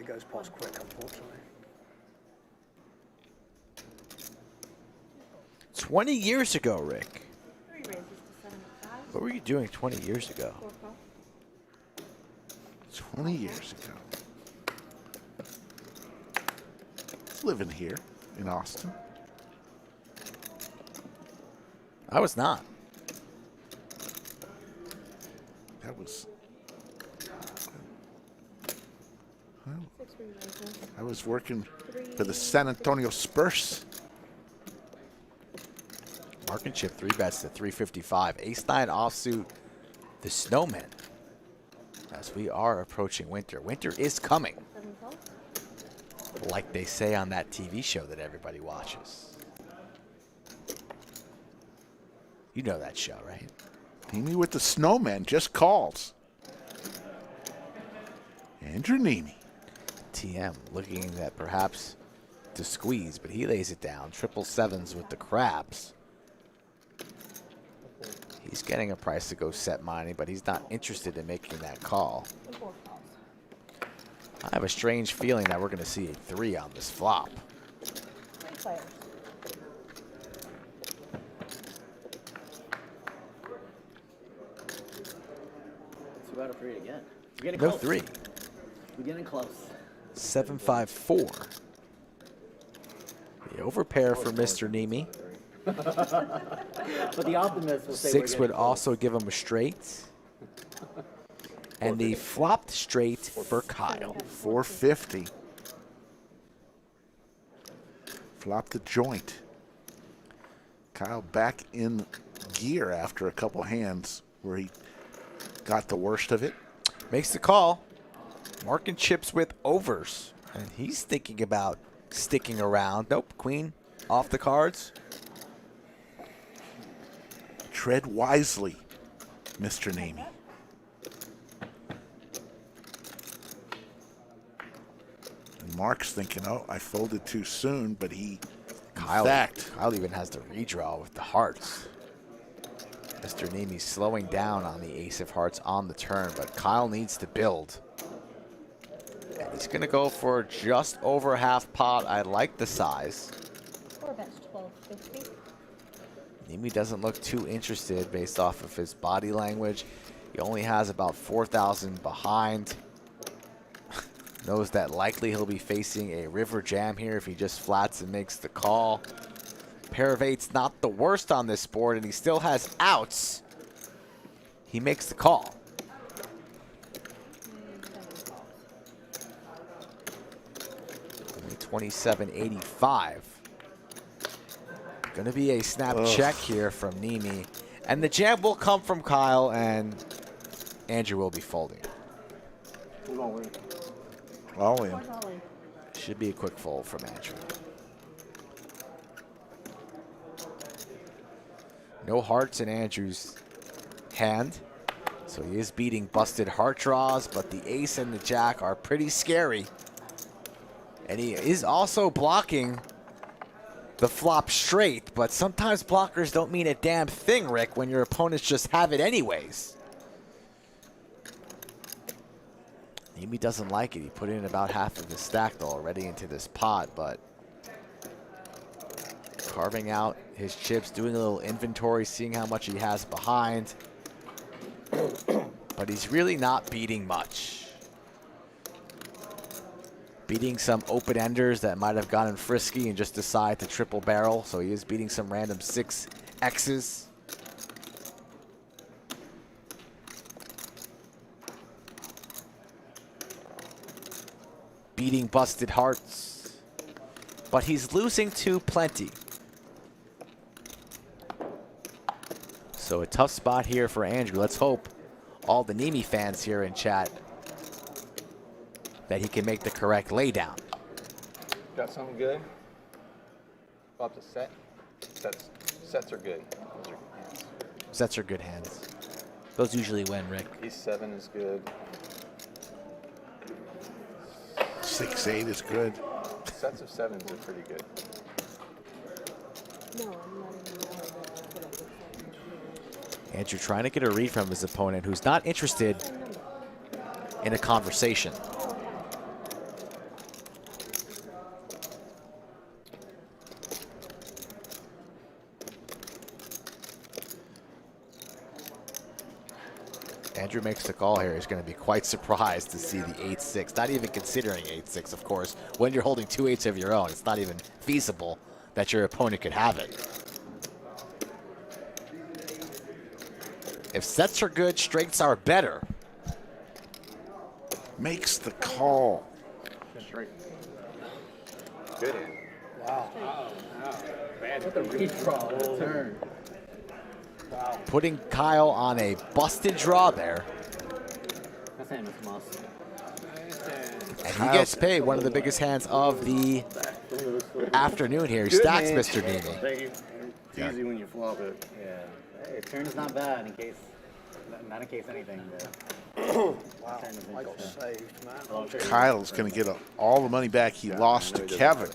goes past quick, unfortunately. 20 years ago, Rick. 3 raises to 7 at 5. What were you doing 20 years ago? 4 call. 20 years ago. Living here in Austin. I was not. That was. 6 re-raises. I was working for the San Antonio Spurs. Mark and chip 3 bets to 355. Ace-9 offsuit, the Snowman. As we are approaching winter. Winter is coming. 7 call. Like they say on that TV show that everybody watches. You know that show, right? Neeme with the Snowman just calls. Andrew Neeme. TM looking at perhaps to squeeze, but he lays it down. 777s with the Crabs. He's getting a price to go set money, but he's not interested in making that call. 4 calls. I have a strange feeling that we're going to see a 3 on this flop. 3 players. It's about a 3 again. We're getting No close. 3. We're getting close. 754. The overpair for Mr. Neeme. But the optimist will say 6 we're would getting also give him a straight. And the flopped straight for Kyle. 450. Flop the joint. Kyle back in gear after a couple hands where he got the worst of it. Makes the call. Marking chips with overs. And he's thinking about sticking around. Nope, queen off the cards. Tread wisely, Mr. Neeme. And Mark's thinking, oh, I folded too soon, but he, Kyle, in fact, Kyle even has the redraw with the hearts. Mr. Neeme slowing down on the ace of hearts on the turn, but Kyle needs to build. And he's going to go for just over half pot. I like the size. 4 bets 1250. Neeme doesn't look too interested based off of his body language. He only has about 4,000 behind. Knows that likely he'll be facing a river jam here if he just flats and makes the call. Pair of 8's not the worst on this board, and he still has outs. He makes the call. 27.85. Gonna be a snap check here from Neeme. And the jam will come from Kyle, and Andrew will be folding. all in. Should be a quick fold from Andrew. No hearts in Andrew's hand. So he is beating busted heart draws, but the ace and the jack are pretty scary. And he is also blocking the flop straight, but sometimes blockers don't mean a damn thing, Rick, when your opponents just have it anyways. Neeme doesn't like it. He put in about half of the stack already into this pot, but carving out his chips, doing a little inventory, seeing how much he has behind. But he's really not beating much. Beating some open-enders that might have gotten frisky and just decide to triple barrel. So he is beating some random 6Xs. Beating busted hearts. But he's losing to plenty. So a tough spot here for Andrew. Let's hope all the Neeme fans here in chat that he can make the correct laydown. Got something good? Flop to set. Sets are good. Those are good hands. Sets are good hands. Those usually win, Rick. Ace 7 is good. 6-8 is good. Sets of 7s are pretty good. No, I'm not even know that. Andrew trying to get a read from his opponent who's not interested in a conversation. Andrew makes the call here. He's going to be quite surprised to see the 8-6. Not even considering 8-6, of course. When you're holding 2 8s of your own, it's not even feasible that your opponent could have it. If sets are good, straights are better. Makes the call. Straight. Good hand. With the redraw, the turn. Putting Kyle on a busted draw there. That's hand is must. And he gets paid one of the biggest hands of the afternoon here. He stacks Mr. Neeme. Thank you. It's easy when you flop it. Yeah. Hey, turn is not bad in case, not in case anything. Michael saved, man. Kyle's going to get all the money back he lost to Kevin.